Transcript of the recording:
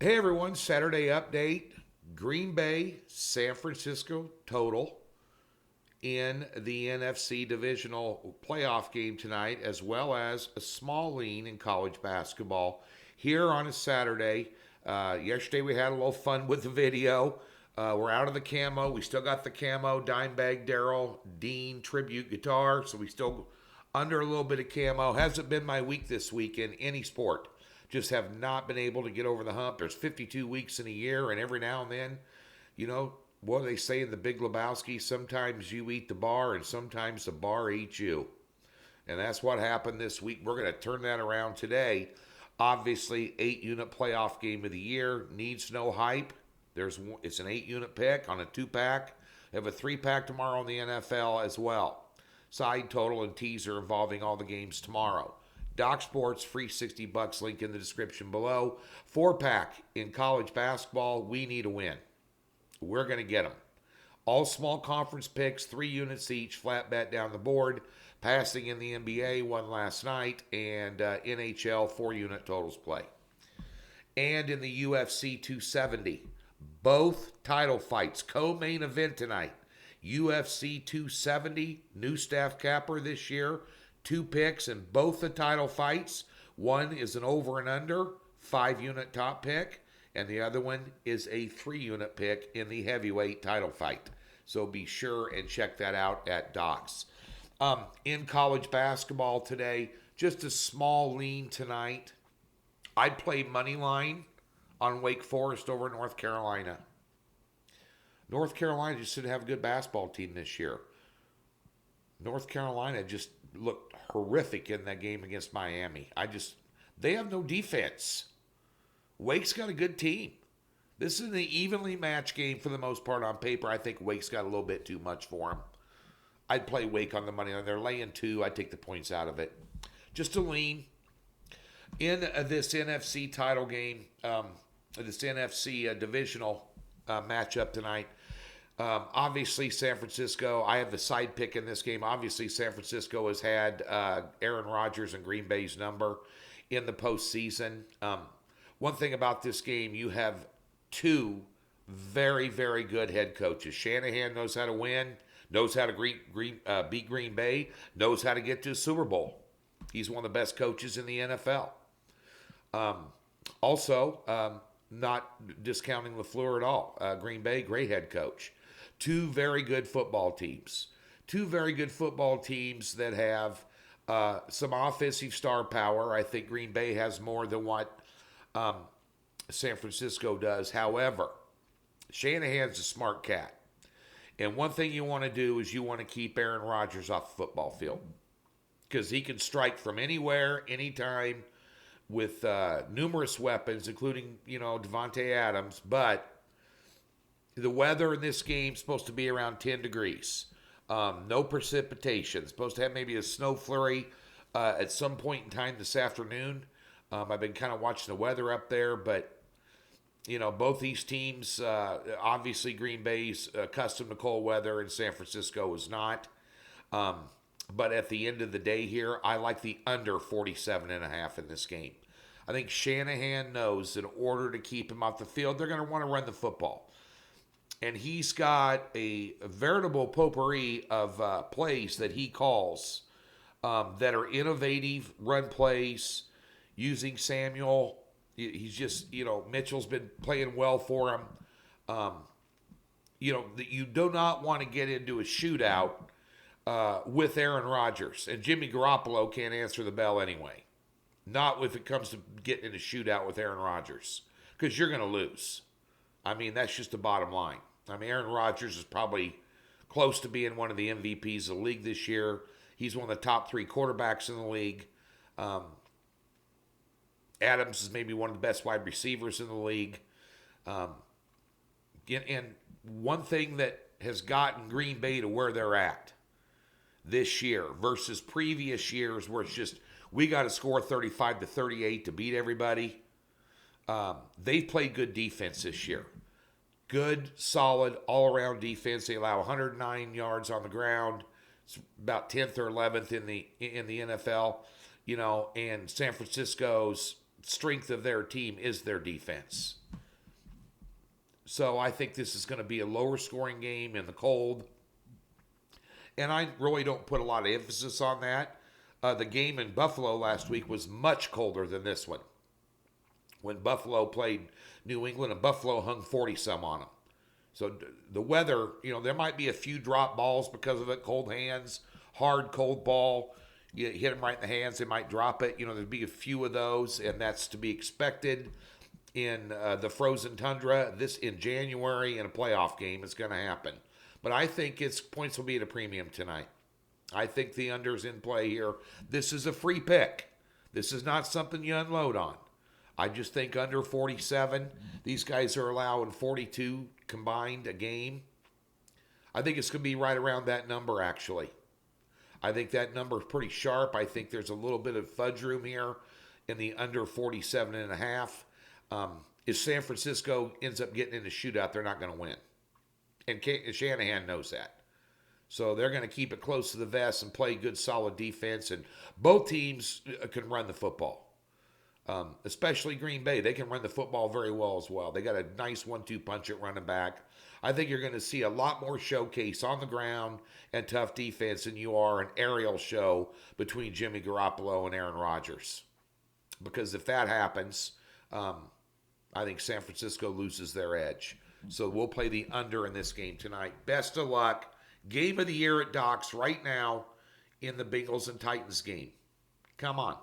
Hey everyone, Saturday update. Green Bay, San Francisco total in the NFC divisional playoff game tonight, as well as a small lean in college basketball here on a Saturday. Yesterday we had a little fun with the video. We're out of the camo. We still got the camo, Dimebag, Daryl, Dean tribute guitar, so we still under a little bit of camo. Hasn't been my week this week in any sport. Just have not been able to get over the hump. There's 52 weeks in a year, and every now and then, what do they say in the Big Lebowski? Sometimes you eat the bar, and sometimes the bar eats you. And that's what happened this week. We're going to turn that around today. Obviously, 8-unit playoff game of the year. Needs no hype. It's an 8-unit pick on a 2-pack. They have a 3-pack tomorrow in the NFL as well. Side total and teaser involving all the games tomorrow. Doc Sports, free $60, link in the description below. 4-pack in college basketball, we need a win. We're going to get them. All small conference picks, 3 units each, flat bet down the board. Passing in the NBA, one last night, and NHL, 4-unit totals play. And in the UFC 270, both title fights, co-main event tonight. UFC 270, new staff capper this year. 2 picks in both the title fights. One is an over and under 5-unit top pick, and the other one is a 3-unit pick in the heavyweight title fight. So be sure and check that out at Docs. In college basketball today, just a small lean tonight. I'd play money line on Wake Forest over North Carolina. North Carolina just didn't have a good basketball team this year. North Carolina just looked horrific in that game against Miami. They have no defense. Wake's got a good team. This is an evenly matched game for the most part on paper. I think Wake's got a little bit too much for them. I'd play Wake on the money line. They're laying 2. I'd take the points out of it. Just a lean. In this NFC title game, this NFC divisional matchup tonight, obviously, San Francisco, I have the side pick in this game. Obviously, San Francisco has had Aaron Rodgers and Green Bay's number in the postseason. One thing about this game, you have 2 very, very good head coaches. Shanahan knows how to win, knows how to beat Green Bay, knows how to get to a Super Bowl. He's one of the best coaches in the NFL. Also, not discounting LaFleur at all. Green Bay, great head coach. 2 very good football teams. 2 very good football teams that have some offensive star power. I think Green Bay has more than what San Francisco does. However, Shanahan's a smart cat. And one thing you want to do is you want to keep Aaron Rodgers off the football field. Because he can strike from anywhere, anytime, with numerous weapons, including, Devontae Adams. But the weather in this game is supposed to be around 10 degrees. No precipitation. Supposed to have maybe a snow flurry at some point in time this afternoon. I've been kind of watching the weather up there, but, both these teams, obviously Green Bay's accustomed to cold weather and San Francisco is not. But at the end of the day here, I like the under 47.5 in this game. I think Shanahan knows in order to keep him off the field, they're going to want to run the football. And he's got a veritable potpourri of plays that he calls that are innovative run plays using Samuel. He's just, Mitchell's been playing well for him. You do not want to get into a shootout with Aaron Rodgers. And Jimmy Garoppolo can't answer the bell anyway. Not if it comes to getting in a shootout with Aaron Rodgers. Because you're going to lose. That's just the bottom line. Aaron Rodgers is probably close to being one of the MVPs of the league this year. He's one of the top 3 quarterbacks in the league. Adams is maybe one of the best wide receivers in the league. And one thing that has gotten Green Bay to where they're at this year versus previous years where it's just, we got to score 35-38 to beat everybody. They've played good defense this year. Good, solid, all-around defense. They allow 109 yards on the ground. It's about 10th or 11th in the NFL. And San Francisco's strength of their team is their defense. So I think this is going to be a lower scoring game in the cold. And I really don't put a lot of emphasis on that. The game in Buffalo last week was much colder than this one. When Buffalo played New England, and Buffalo hung 40 some on them. So the weather, there might be a few drop balls because of it, cold hands, hard, cold ball. You hit them right in the hands, they might drop it. There'd be a few of those, and that's to be expected in the frozen tundra. This in January in a playoff game, it's going to happen. But I think its points will be at a premium tonight. I think the under's in play here. This is a free pick. This is not something you unload on. I just think under 47. These guys are allowing 42 combined a game. I think it's going to be right around that number, actually. I think that number is pretty sharp. I think there's a little bit of fudge room here in the under 47.5. If San Francisco ends up getting in a shootout, they're not going to win. And Shanahan knows that. So they're going to keep it close to the vest and play good, solid defense. And both teams can run the football. Especially Green Bay. They can run the football very well as well. They got a nice 1-2 punch at running back. I think you're going to see a lot more showcase on the ground and tough defense than you are an aerial show between Jimmy Garoppolo and Aaron Rodgers. Because if that happens, I think San Francisco loses their edge. So we'll play the under in this game tonight. Best of luck. Game of the year at Doc's right now in the Bengals and Titans game. Come on.